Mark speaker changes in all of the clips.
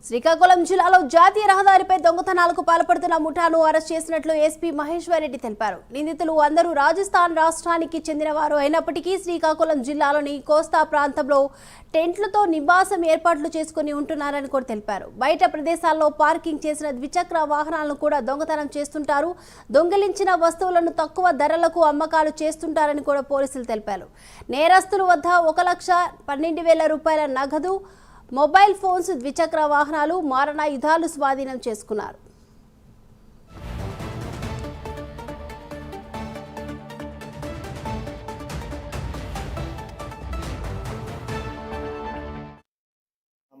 Speaker 1: శ్రీకాకుళం జిల్లాలో జాతీయ రహదారిపై దొంగతనాలకు పాల్పడుతున్న ముఠాను అరెస్ట్ చేసినట్లు ఎస్పీ మహేశ్వర్ రెడ్డి తెలిపారు. నిందితులు అందరూ రాజస్థాన్ రాష్ట్రానికి చెందినవారు అయినప్పటికీ శ్రీకాకుళం జిల్లాలోని కోస్తా ప్రాంతంలో టెంట్లతో నివాసం ఏర్పాట్లు చేసుకుని ఉంటున్నారని కూడా తెలిపారు. బయట ప్రదేశాల్లో పార్కింగ్ చేసిన ద్విచక్ర వాహనాలను కూడా దొంగతనం చేస్తుంటారు. దొంగిలించిన వస్తువులను తక్కువ ధరలకు అమ్మకాలు చేస్తుంటారని కూడా పోలీసులు తెలిపారు. నేరస్తుల వద్ద 1,12,000 రూపాయల నగదు, మొబైల్ ఫోన్స్, ద్విచక్ర వాహనాలు, మారణాయుధాలు స్వాధీనం చేసుకున్నారు.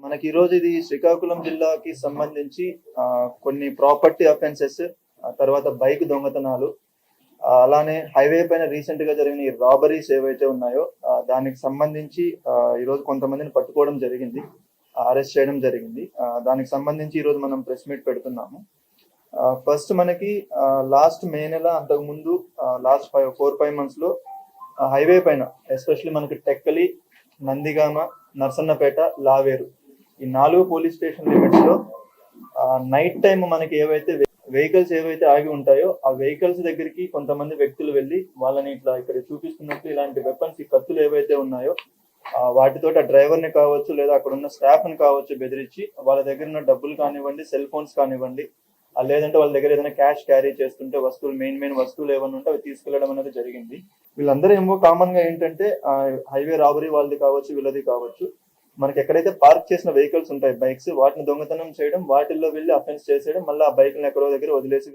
Speaker 2: మనకి ఈరోజు ఇది శ్రీకాకుళం జిల్లాకి సంబంధించి కొన్ని ప్రాపర్టీ అఫెన్సెస్, తర్వాత బైక్ దొంగతనాలు, అలానే హైవే పైన రీసెంట్ గా జరిగిన ఈ రాబరీస్ ఏవైతే ఉన్నాయో దానికి సంబంధించి ఈరోజు కొంతమందిని పట్టుకోవడం జరిగింది, అరెస్ట్ చేయడం జరిగింది. దానికి సంబంధించి ఈరోజు మనం ప్రెస్ మీట్ పెడుతున్నాము. ఫస్ట్ మనకి లాస్ట్ మే నెల అంతకు ముందు లాస్ట్ 4-5 months లో హైవే పైన ఎస్పెషల్లీ మనకి టెక్కలి, నందిగామ, నర్సన్నపేట, లావేరు ఈ 4 పోలీస్ స్టేషన్ లిమిట్స్ లో నైట్ టైం మనకి ఏవైతే వెహికల్స్ ఏవైతే ఆగి ఉంటాయో ఆ వెహికల్స్ దగ్గరికి కొంతమంది వ్యక్తులు వెళ్ళి వాళ్ళని ఇట్లా ఇక్కడ చూపిస్తున్నట్టు ఇలాంటి వెపన్స్, ఈ కత్తులు ఏవైతే ఉన్నాయో వాటితో ఆ డ్రైవర్ ని కావచ్చు లేదా అక్కడ ఉన్న స్టాఫ్ ని కావచ్చు బెదిరించి వాళ్ళ దగ్గర ఉన్న డబ్బులు కానివ్వండి, సెల్ ఫోన్స్ కానివ్వండి, లేదంటే వాళ్ళ దగ్గర ఏదైనా క్యాష్ క్యారీ చేస్తుంటే వస్తువులు, మెయిన్ వస్తువులు ఏమైనా ఉంటే అవి తీసుకెళ్లడం అనేది జరిగింది. వీళ్ళందరూ ఏమో కామన్ గా ఏంటంటే హైవే రాబరీ వాళ్ళది కావచ్చు, వీళ్ళది కావచ్చు, మనకి ఎక్కడైతే పార్క్ చేసిన వెహికల్స్ ఉంటాయి బైక్స్, వాటిని దొంగతనం చేయడం, వాటిల్లో వెళ్ళి అఫెన్స్ చేసేయడం, మళ్ళీ ఆ బైక్లను ఎక్కడో దగ్గర వదిలేసి